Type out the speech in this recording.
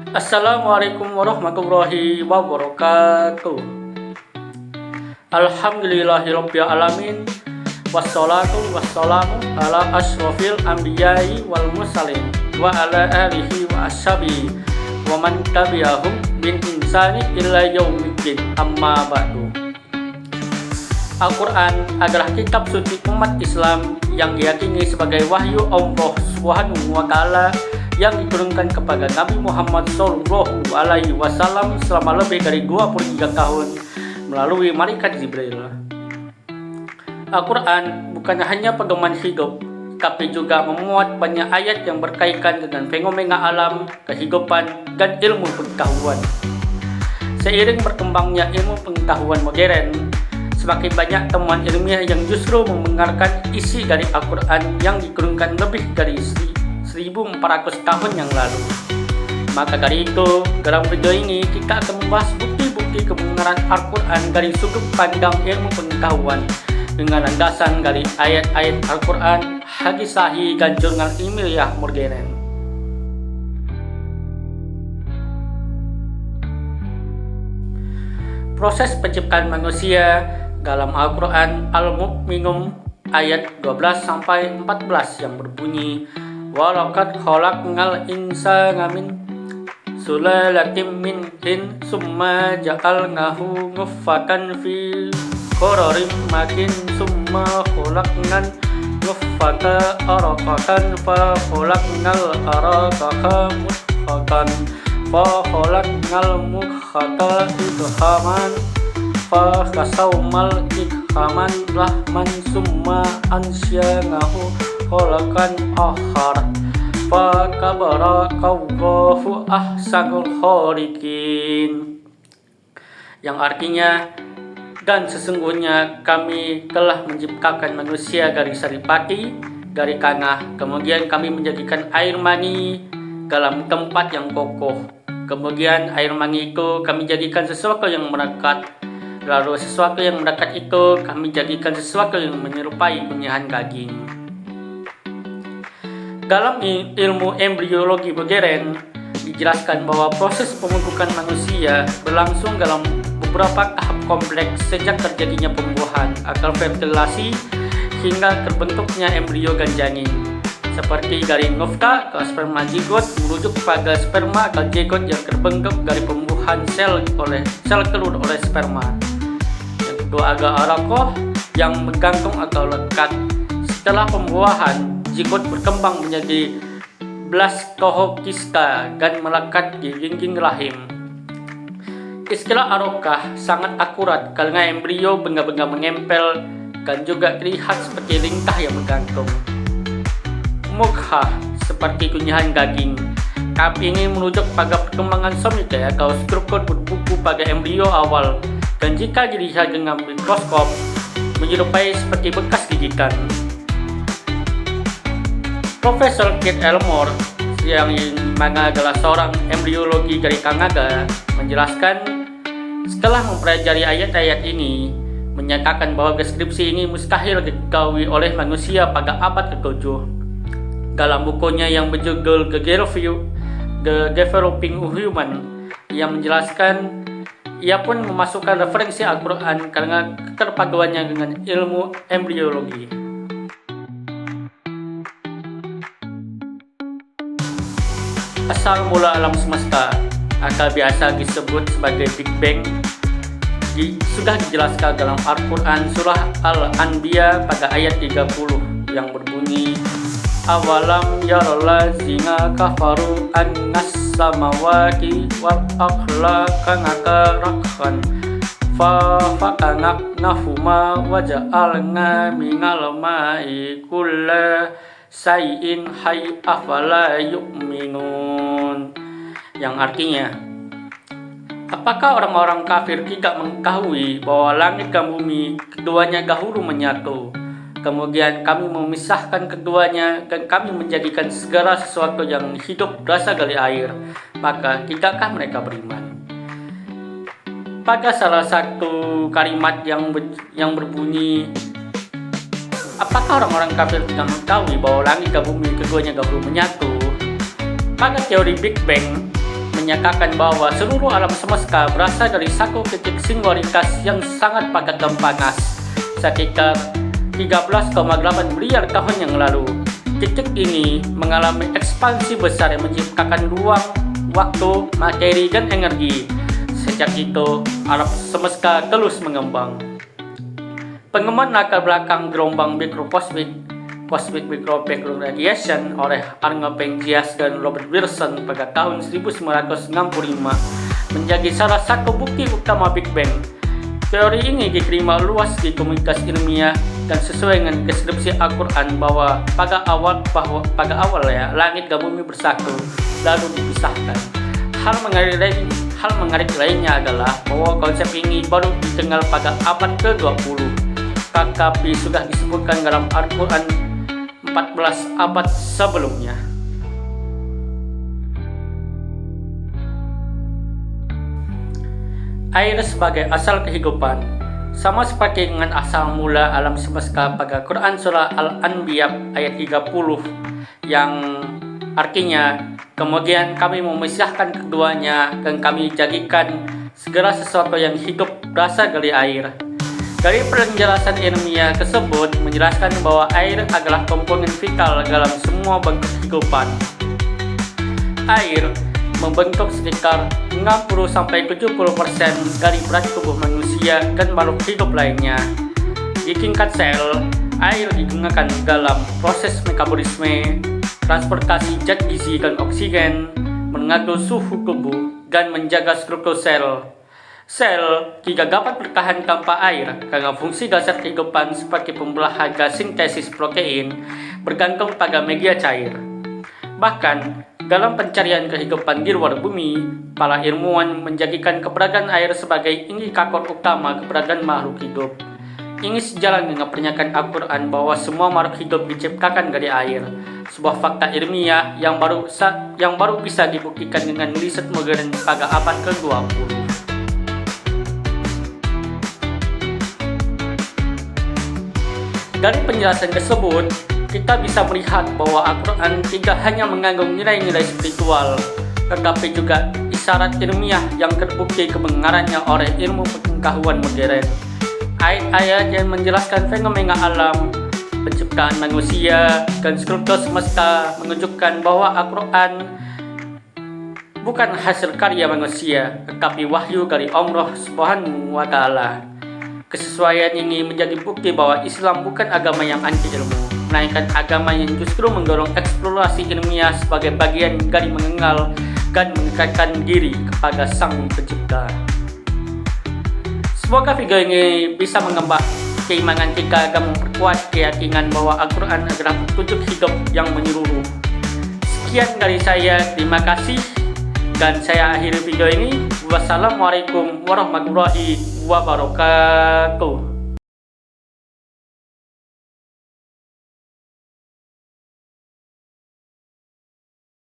Assalamualaikum warahmatullahi wabarakatuh. Alhamdulillahirabbil alamin. Wassalatu wassalamu ala asyrofil anbiya'i wal mursalin wa ala alihi wa ashabihi wa man tabi'ahum bin insani illa yaumiddin, amma ba'du. Al-Quran adalah kitab suci umat Islam yang diyakini sebagai wahyu Allah Subhanahu wa Ta'ala yang diturunkan kepada Nabi Muhammad Shallallahu Alaihi Wasallam selama lebih dari 23 tahun melalui malaikat Jibril. Al-Quran bukan hanya pedoman hidup, tapi juga memuat banyak ayat yang berkaitan dengan fenomena alam, kehidupan, dan ilmu pengetahuan. Seiring berkembangnya ilmu pengetahuan modern, semakin banyak temuan ilmiah yang justru membenarkan isi dari Al-Quran yang diturunkan lebih dari 1400 tahun yang lalu. Maka dari itu, dalam video ini kita akan membahas bukti-bukti kebenaran Al-Quran dari sudut pandang ilmu pengetahuan dengan landasan dari ayat-ayat Al-Quran, hadis sahih, dan jurnal ilmiah modern. Proses penciptaan manusia dalam Al-Quran Al-Mu'minun ayat 12-14 yang berbunyi, walaqad khalaqnal insana min sulalatin min tin summa ja'alnahu nutfatan fi qararin makin summa khalaqnal nutfata alaqatan fa khalaqnal alaqata mudghatan fa khalaqnal mudghata idghaman fa kasawmal idghaman rahman summa ansya'nahu khalaqan akhar fa tabarakallahu ahsanul khaliqin, yang artinya, dan sesungguhnya kami telah menciptakan manusia dari saripati, dari tanah, kemudian kami menjadikan air mani dalam tempat yang kokoh, kemudian air mani itu kami jadikan sesuatu yang melekat, lalu sesuatu yang melekat itu kami jadikan sesuatu yang menyerupai kunyahan daging. Dalam ilmu embriologi modern dijelaskan bahwa proses pembentukan manusia berlangsung dalam beberapa tahap kompleks sejak terjadinya pembuahan, akal fertilasi, hingga terbentuknya embrio dan janin. Seperti dari nutfah ke sperma zigot merujuk pada sperma atau zigot yang terbentuk dari pembuahan sel telur oleh sperma. Yang kedua ada alaqah yang menggantung atau lekat. Setelah pembuahan, zigot berkembang menjadi blastohokista dan melekat di dinding rahim. Istilah alaqah sangat akurat karena embrio benar-benar menempel dan juga terlihat seperti lintah yang menggantung. Mudghah seperti kunyahan daging. Tahap ini merujuk pada perkembangan somite atau struktur berbuku pada embrio awal, dan jika dilihat dengan mikroskop menyerupai seperti bekas gigitan. Profesor Keith Elmore yang mana adalah seorang embriologi dari Kanada menjelaskan, setelah mempelajari ayat-ayat ini, menyatakan bahwa deskripsi ini mustahil diketahui oleh manusia pada abad ke-7. Dalam bukunya yang berjudul The Developing Human, yang menjelaskan, ia pun memasukkan referensi Al-Quran karena keterpaduannya dengan ilmu embriologi. Asal mula alam semesta atau biasa disebut sebagai Big Bang sudah dijelaskan dalam Al-Quran surah Al-Anbiya pada ayat 30 yang berbunyi, awalam yarallazina kafaru annas samawati wal akhlaqanaka rakhan fa fa'anaknahuma waja'alna minal ma'i kulla sayin hay afala yu'minun, yang artinya, apakah orang-orang kafir tidak mengetahui bahwa langit dan bumi keduanya dahulu menyatu, kemudian kami memisahkan keduanya dan kami menjadikan segala sesuatu yang hidup berasal dari air, maka tidakkah mereka beriman? Pada salah satu kalimat yang berbunyi, apakah orang-orang kafir tidak mengetahui bahwa langit dan bumi keduanya dahulu menyatu? Maka teori Big Bang menyatakan bahwa seluruh alam semesta berasal dari satu titik singularitas yang sangat padat dan panas sekitar 13,8 miliar tahun yang lalu. Titik ini mengalami ekspansi besar yang menciptakan ruang, waktu, materi, dan energi. Sejak itu, alam semesta terus mengembang. Pengembangan latar belakang gelombang mikrokosmik, cosmic micro-background radiation oleh Arnold Penzias dan Robert Wilson pada tahun 1965 menjadi salah satu bukti utama Big Bang. Teori ini diterima luas di komunitas ilmiah dan sesuai dengan deskripsi Al-Quran bahwa pada awal langit dan bumi bersatu lalu dipisahkan. Hal menarik lainnya adalah bahwa konsep ini baru dikenal pada abad ke-20, tetapi sudah disebutkan dalam Al-Quran 14 abad sebelumnya. Air sebagai asal kehidupan. Sama seperti dengan asal mula alam semesta pada Quran Surah Al-Anbiya ayat 30 yang artinya, kemudian kami memisahkan keduanya dan kami jadikan segala sesuatu yang hidup berasal dari air. Dari penjelasan ilmiah tersebut menjelaskan bahwa air adalah komponen vital dalam semua bentuk kehidupan. Air membentuk sekitar 60-70% dari berat tubuh manusia dan makhluk hidup lainnya. Di tingkat sel, air digunakan dalam proses metabolisme, transportasi zat gizi dan oksigen, mengatur suhu tubuh, dan menjaga struktur sel. Sel tidak dapat bertahan tanpa air karena fungsi dasar kehidupan seperti pembelahan dan sintesis protein bergantung pada media cair. Bahkan, dalam pencarian kehidupan di luar bumi, para ilmuwan menjadikan keberadaan air sebagai indikator utama keberadaan makhluk hidup. Ini sejalan dengan pernyataan Al-Quran bahwa semua makhluk hidup diciptakan dari air, sebuah fakta ilmiah yang baru bisa dibuktikan dengan riset modern pada abad ke-20. Dari penjelasan tersebut, kita bisa melihat bahwa Al-Quran tidak hanya mengandung nilai-nilai spiritual, tetapi juga isyarat ilmiah yang terbukti kebenarannya oleh ilmu pengetahuan modern. Ayat-ayat yang menjelaskan fenomena alam, penciptaan manusia, dan struktur semesta menunjukkan bahwa Al-Quran bukan hasil karya manusia, tetapi wahyu dari Allah Subhanahu wa Ta'ala. Kesesuaian ini menjadi bukti bahwa Islam bukan agama yang anti ilmu, melainkan agama yang justru mendorong eksplorasi ilmiah sebagai bagian dari mengenal dan mendekatkan diri kepada Sang Pencipta. Semoga video ini bisa mengembang keimanan kita dan memperkuat keyakinan bahwa Al-Quran adalah petunjuk hidup yang menyeluruh. Sekian dari saya, terima kasih, dan saya akhiri video ini. Wassalamualaikum warahmatullahi wabarakatuh.